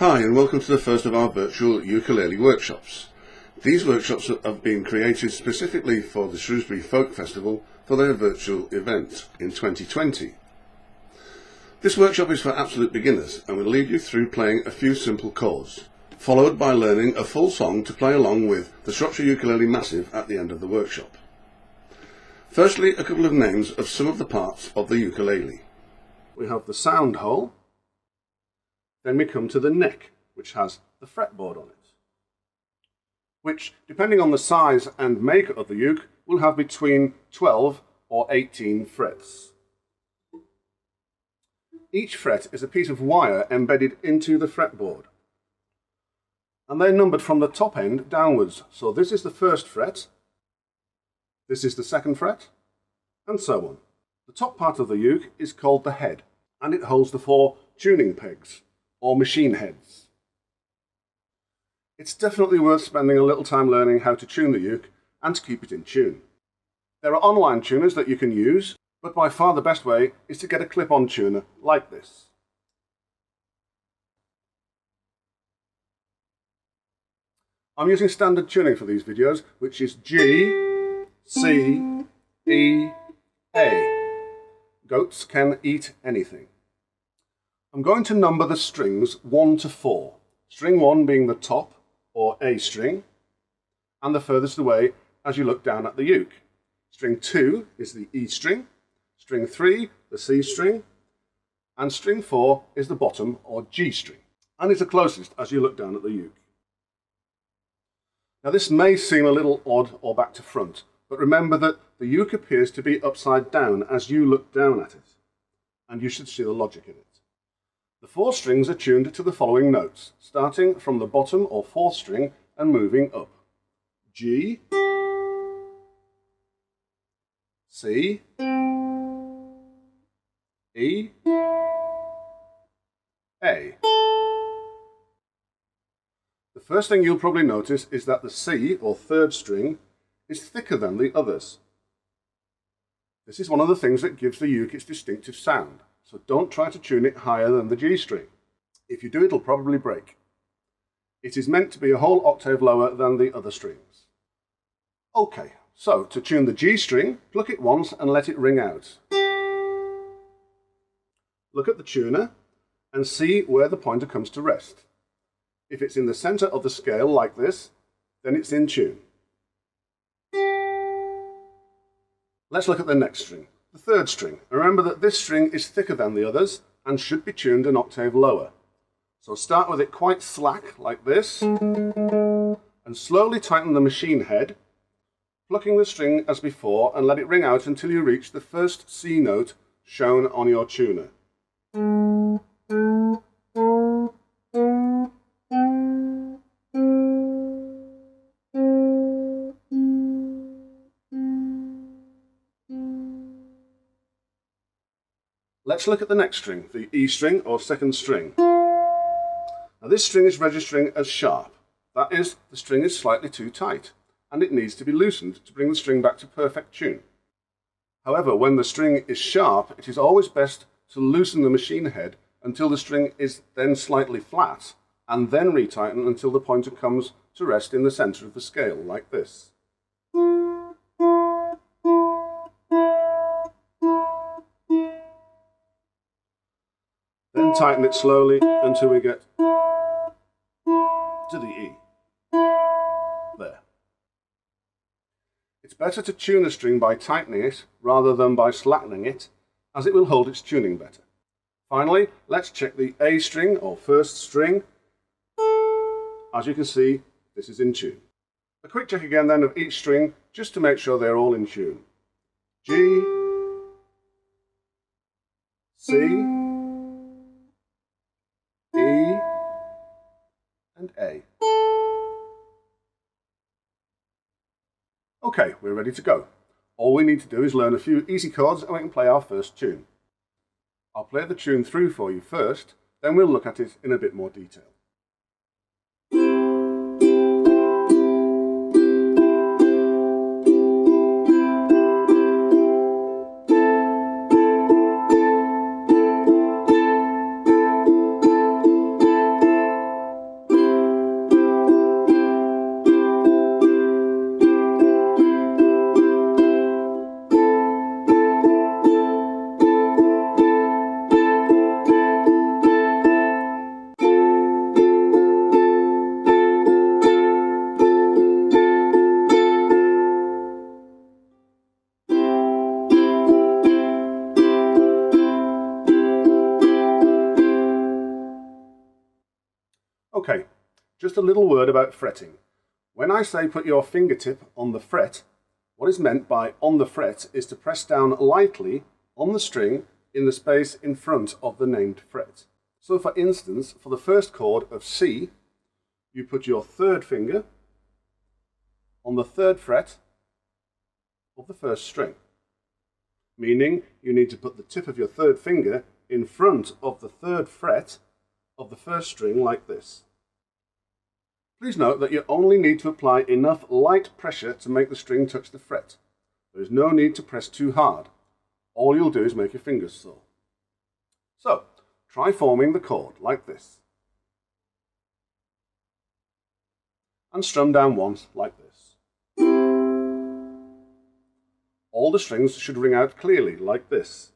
Hi and welcome to the first of our virtual ukulele workshops. These workshops have been created specifically for the Shrewsbury Folk Festival for their virtual event in 2020. This workshop is for absolute beginners and will lead you through playing a few simple chords, followed by learning a full song to play along with the Shropshire Ukulele Massive at the end of the workshop. Firstly, a couple of names of some of the parts of the ukulele. We have the sound hole. Then we come to the neck, which has the fretboard on it, which, depending on the size and make of the uke, will have between 12 or 18 frets. Each fret is a piece of wire embedded into the fretboard, and they're numbered from the top end downwards. So this is the first fret, this is the second fret, and so on. The top part of the uke is called the head, and it holds the 4 tuning pegs, or machine heads. It's definitely worth spending a little time learning how to tune the uke and to keep it in tune. There are online tuners that you can use, but by far the best way is to get a clip-on tuner like this. I'm using standard tuning for these videos, which is G, C, E, A. Goats can eat anything. I'm going to number the strings 1 to 4, string 1 being the top, or A string, and the furthest away as you look down at the uke. String 2 is the E string, string 3 the C string, and string 4 is the bottom, or G string, and is the closest as you look down at the uke. Now this may seem a little odd or back to front, but remember that the uke appears to be upside down as you look down at it, and you should see the logic in it. The 4 strings are tuned to the following notes, starting from the bottom or 4th string and moving up. G, C, E, A. The first thing you'll probably notice is that the C, or 3rd string, is thicker than the others. This is one of the things that gives the uke its distinctive sound. So don't try to tune it higher than the G string. If you do, it'll probably break. It is meant to be a whole octave lower than the other strings. Okay, so to tune the G string, pluck it once and let it ring out. Look at the tuner and see where the pointer comes to rest. If it's in the center of the scale like this, then it's in tune. Let's look at the next string. The 3rd string. Remember that this string is thicker than the others and should be tuned an octave lower. So start with it quite slack like this and slowly tighten the machine head, plucking the string as before, and let it ring out until you reach the first C note shown on your tuner. Let's look at the next string, the E string, or 2nd string. Now this string is registering as sharp. That is, the string is slightly too tight, and it needs to be loosened to bring the string back to perfect tune. However, when the string is sharp, it is always best to loosen the machine head until the string is then slightly flat, and then retighten until the pointer comes to rest in the center of the scale, like this. Then tighten it slowly until we get to the E. There. It's better to tune a string by tightening it rather than by slackening it, as it will hold its tuning better. Finally, let's check the A string, or 1st string. As you can see, this is in tune. A quick check again then of each string, just to make sure they're all in tune. G, C, E, and A. Okay, we're ready to go. All we need to do is learn a few easy chords and we can play our first tune. I'll play the tune through for you first, then we'll look at it in a bit more detail. Okay, just a little word about fretting. When I say put your fingertip on the fret, what is meant by on the fret is to press down lightly on the string in the space in front of the named fret. So for instance, for the first chord of C, you put your third finger on the third fret of the first string, meaning you need to put the tip of your third finger in front of the third fret of the first string like this. Please note that you only need to apply enough light pressure to make the string touch the fret. There is no need to press too hard. All you'll do is make your fingers sore. So, try forming the chord like this. And strum down once like this. All the strings should ring out clearly like this.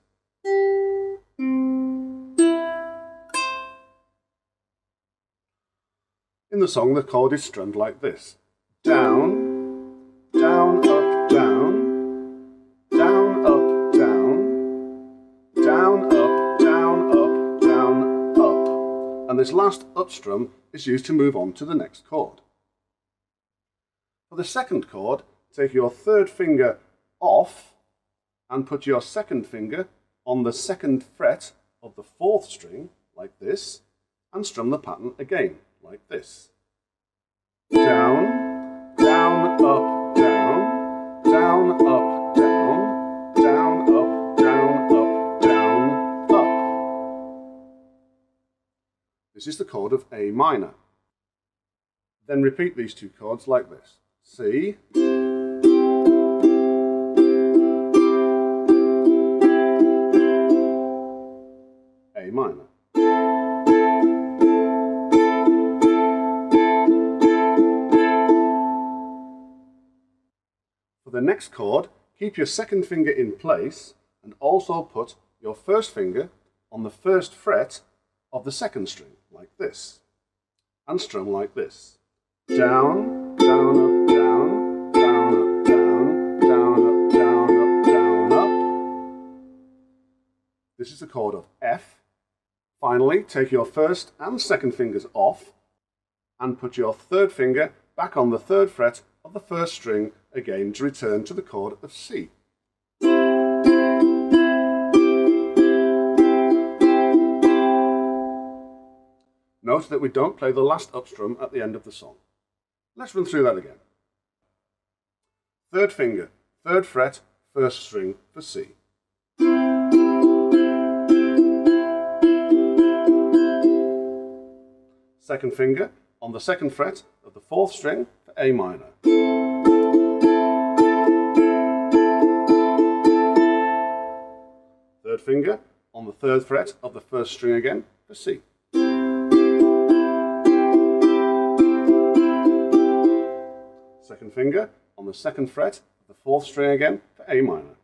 In the song, the chord is strummed like this. Down, down, up, down, down, up, down, down, up, down, up, down, up. And this last up strum is used to move on to the next chord. For the second chord, take your third finger off and put your second finger on the second fret of the fourth string, like this, and strum the pattern again, like this. Down, down, up, down, down, up, down, down, up, down, up, down, up. This is the chord of A minor. Then repeat these two chords like this. C, A minor. For the next chord, keep your second finger in place and also put your first finger on the first fret of the second string, like this, and strum like this. Down, down, up, down, down, up, down, down, up, down, up, down, up. This is the chord of F. Finally, take your first and second fingers off and put your third finger back on the third fret of the first string again to return to the chord of C. Note that we don't play the last up strum at the end of the song. Let's run through that again. Third finger, third fret, first string for C. Second finger on the second fret of the fourth string for A minor. Third finger on the third fret of the first string again for C. Second finger on the second fret of the fourth string again for A minor.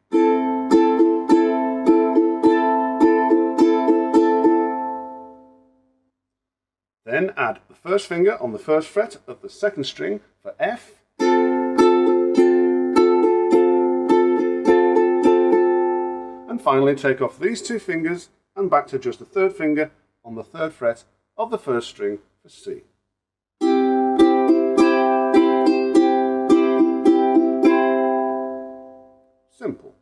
Then add the first finger on the first fret of the second string for F. And finally take off these two fingers and back to just the third finger on the third fret of the first string for C. Simple.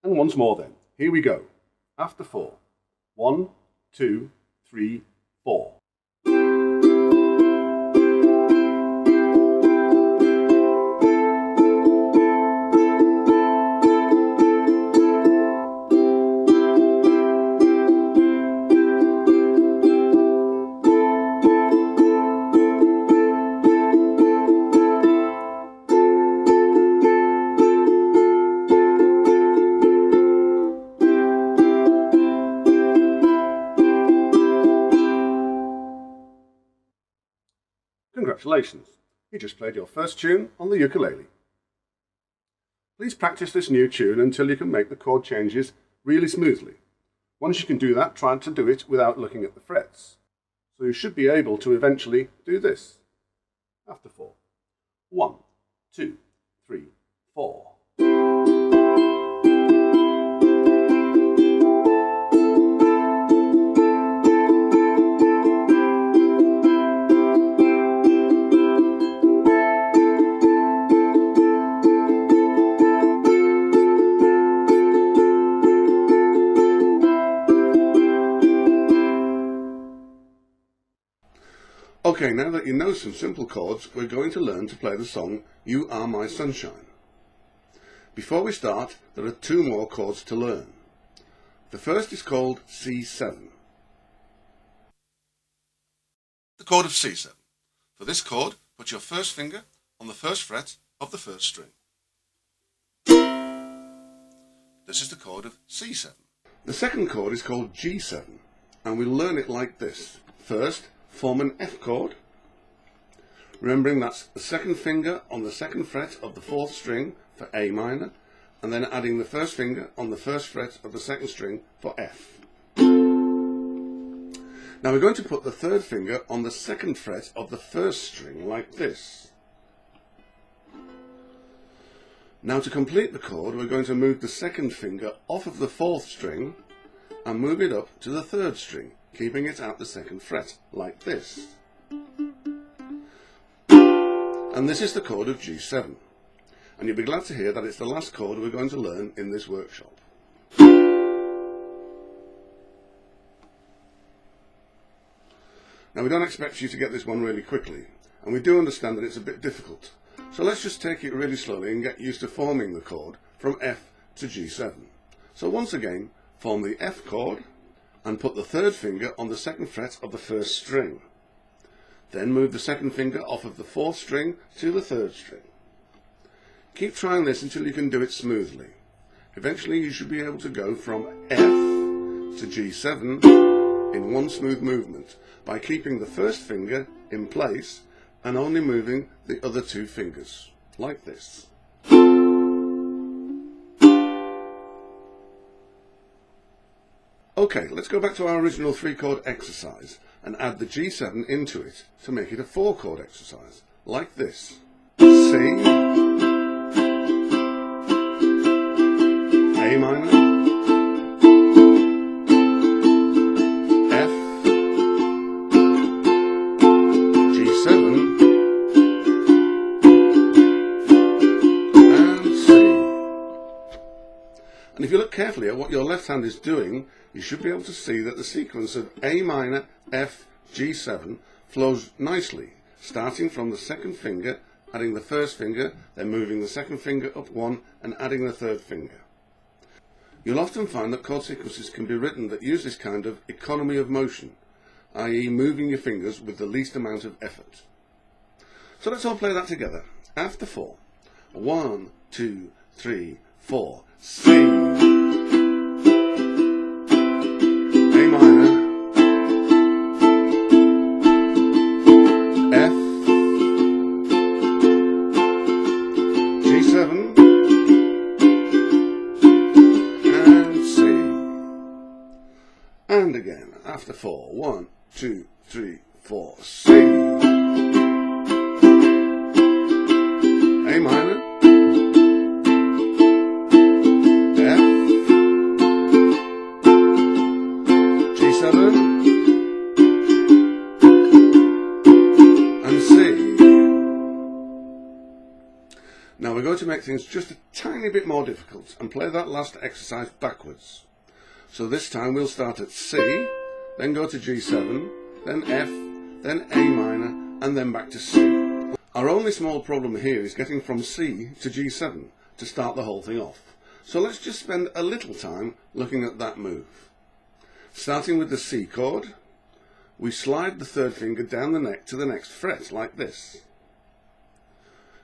And once more then. Here we go. After 4. 1, 2, 3, 4. Congratulations, you just played your first tune on the ukulele. Please practice this new tune until you can make the chord changes really smoothly. Once you can do that, try to do it without looking at the frets. So you should be able to eventually do this. After 4. 1, 2, 3, 4. Okay, now that you know some simple chords, we're going to learn to play the song You Are My Sunshine. Before we start, there are two more chords to learn. The first is called C7. The chord of C7. For this chord, put your first finger on the first fret of the first string. This is the chord of C7. The second chord is called G7, and we'll learn it like this. First, form an F chord, remembering that's the second finger on the second fret of the fourth string for A minor, and then adding the first finger on the first fret of the second string for F. Now we're going to put the third finger on the second fret of the first string like this. Now to complete the chord, we're going to move the second finger off of the fourth string and move it up to the third string, keeping it at the second fret, like this. And this is the chord of G7. And you'll be glad to hear that it's the last chord we're going to learn in this workshop. Now we don't expect you to get this one really quickly, and we do understand that it's a bit difficult. So let's just take it really slowly and get used to forming the chord from F to G7. So once again, form the F chord and put the third finger on the second fret of the first string. Then move the second finger off of the fourth string to the third string. Keep trying this until you can do it smoothly. Eventually you should be able to go from F to G7 in one smooth movement by keeping the first finger in place and only moving the other two fingers, like this. Okay, let's go back to our original 3-chord exercise and add the G7 into it to make it a 4-chord exercise, like this. C, A minor, F, G7, and C. And if you look carefully at what your left hand is doing, you should be able to see that the sequence of A minor, F, G7 flows nicely, starting from the second finger, adding the first finger, then moving the second finger up one and adding the third finger. You'll often find that chord sequences can be written that use this kind of economy of motion, i.e. moving your fingers with the least amount of effort. So let's all play that together. After 4. 1, 2, 3, 4. C, A minor, F, G7, and C. And again, after 4. 1, 2, 3, 4. C, A minor, F, G7, and C. Now we're going to make things just a tiny bit more difficult and play that last exercise backwards. So this time we'll start at C, then go to G7, then F, then A minor, and then back to C. Our only small problem here is getting from C to G7 to start the whole thing off. So let's just spend a little time looking at that move. Starting with the C chord, we slide the third finger down the neck to the next fret, like this.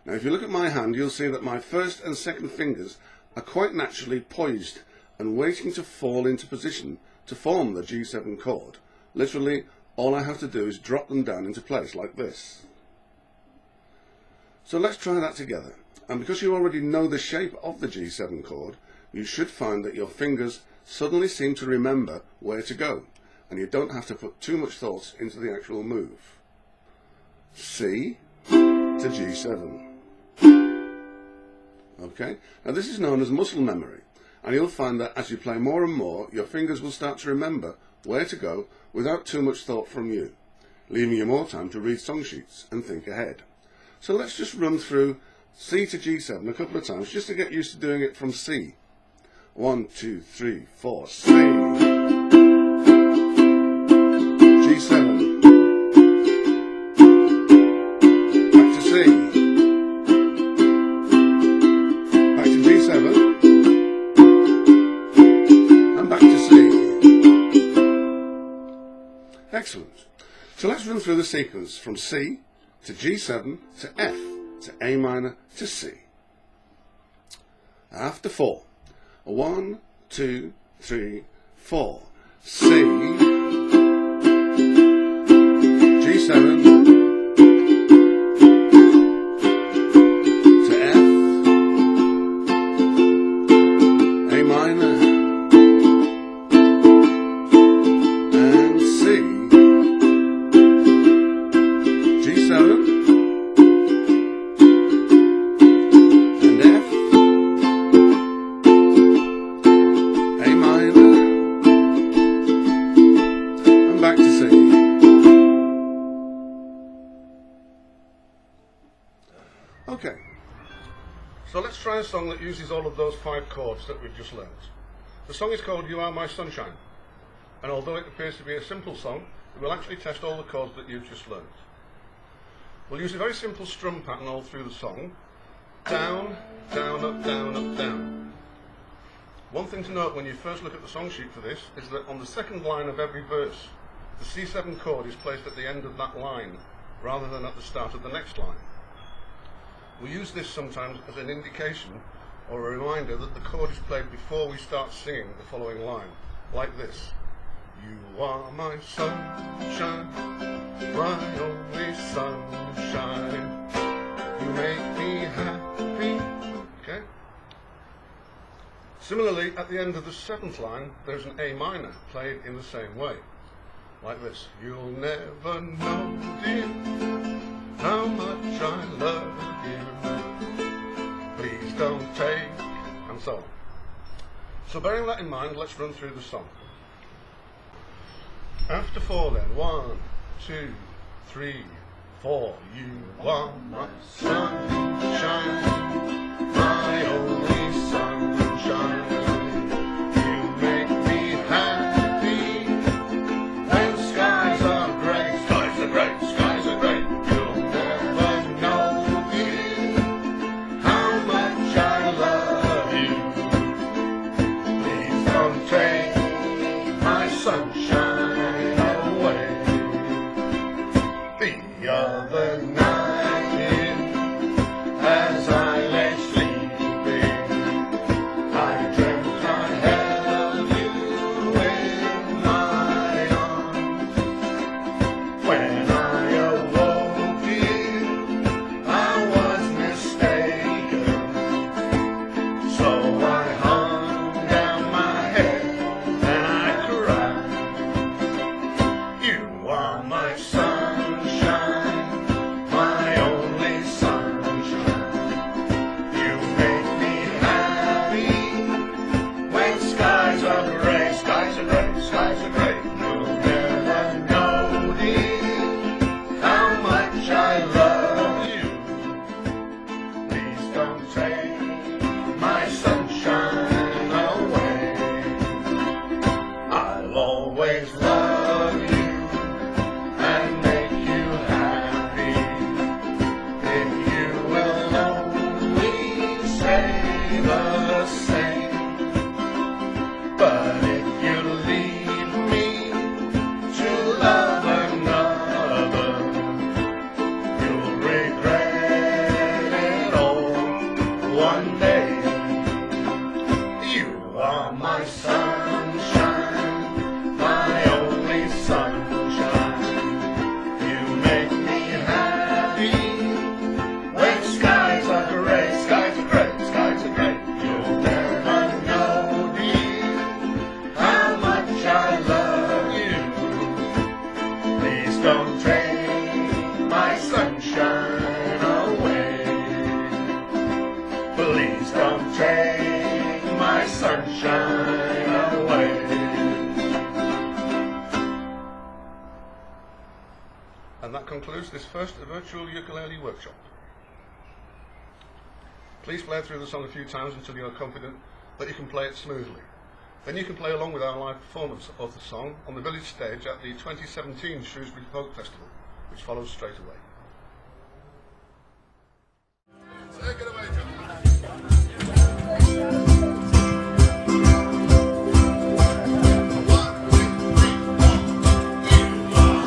Now if you look at my hand, you'll see that my first and second fingers are quite naturally poised and waiting to fall into position to form the G7 chord. Literally, all I have to do is drop them down into place, like this. So let's try that together. And because you already know the shape of the G7 chord, you should find that your fingers suddenly seem to remember where to go, and you don't have to put too much thought into the actual move. C to G7. Okay, now this is known as muscle memory, and you'll find that as you play more and more, your fingers will start to remember where to go without too much thought from you, leaving you more time to read song sheets and think ahead. So let's just run through C to G7 a couple of times just to get used to doing it from C. 1, 2, 3, 4, C, G7, Excellent. So let's run through the sequence from C to G7 to F to A minor to C. After 4. 1, 2, 3, 4. C, G7 to F, A minor, and C, G7 and F, A minor, and back to C. Okay, so let's try a song that uses all of those 5 chords that we've just learned. The song is called You Are My Sunshine, and although it appears to be a simple song, it will actually test all the chords that you've just learned. We'll use a very simple strum pattern all through the song. Down, down, up, down, up, down. One thing to note when you first look at the song sheet for this is that on the second line of every verse, the C7 chord is placed at the end of that line, rather than at the start of the next line. We use this sometimes as an indication or a reminder that the chord is played before we start singing the following line, like this. You are my sunshine, my only sunshine. You make me happy. Okay? Similarly, at the end of the 7th line, there's an A minor played in the same way, like this. You'll never know, dear, how much I love you. Please don't take, and so on. So bearing that in mind, let's run through the song. After 4 then, 1, 2, 3, 4. You are my sunshine, my only sunshine. You make me happy when skies are grey. Skies are grey, skies are grey. You'll never know, dear, how much I love you. Please don't take my sunshine. The other night, as I lay sleeping, I dreamt I held you in my arms. When I awoke, dear, I was mistaken, so I hung down my head and I cried. You are my sunshine, always love you and make you happy if you will only say the same. But if you leave me to love another, you'll regret it all one day. You are my sunshine, my only sunshine. You make me happy when skies are grey, skies are grey, skies are grey. You'll never know, dear, how much I love you. Please don't take my sunshine away. Please don't take my sunshine away. And that concludes this first virtual ukulele workshop. Please play through the song a few times until you are confident that you can play it smoothly. Then you can play along with our live performance of the song on the village stage at the 2017 Shrewsbury Folk Festival, which follows straight away. Take it away, John. One, two, three, four. You are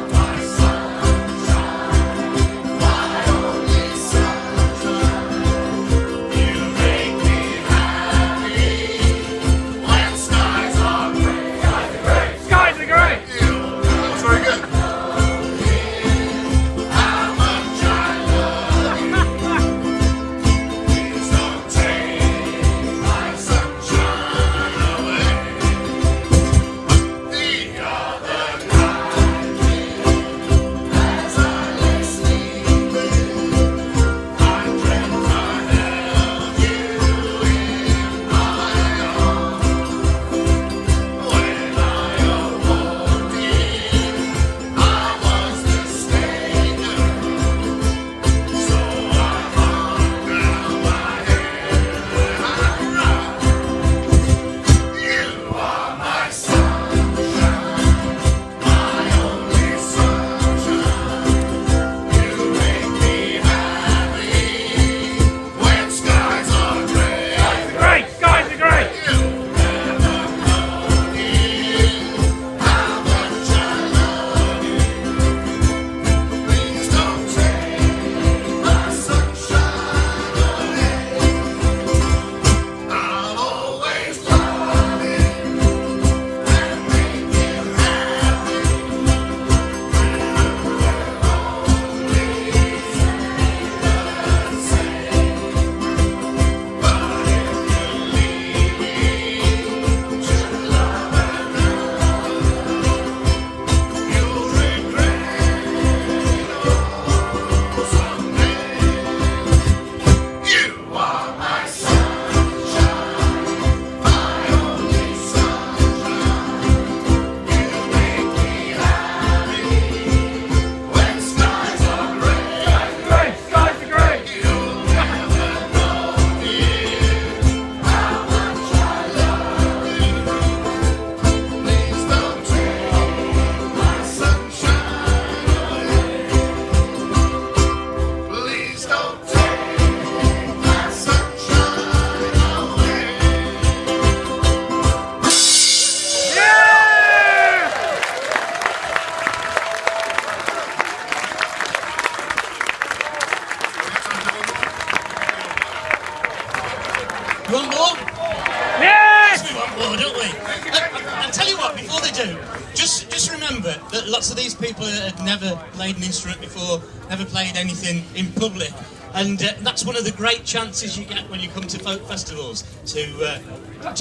before they do, just remember that lots of these people had never played an instrument before, never played anything in public, and that's one of the great chances you get when you come to folk festivals, to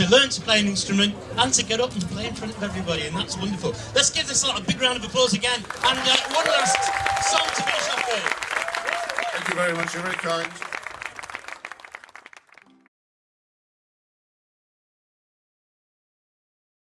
learn to play an instrument and to get up and play in front of everybody, and that's wonderful. Let's give this lot a big round of applause again, and one last song to finish off with. Thank you very much, you're very kind.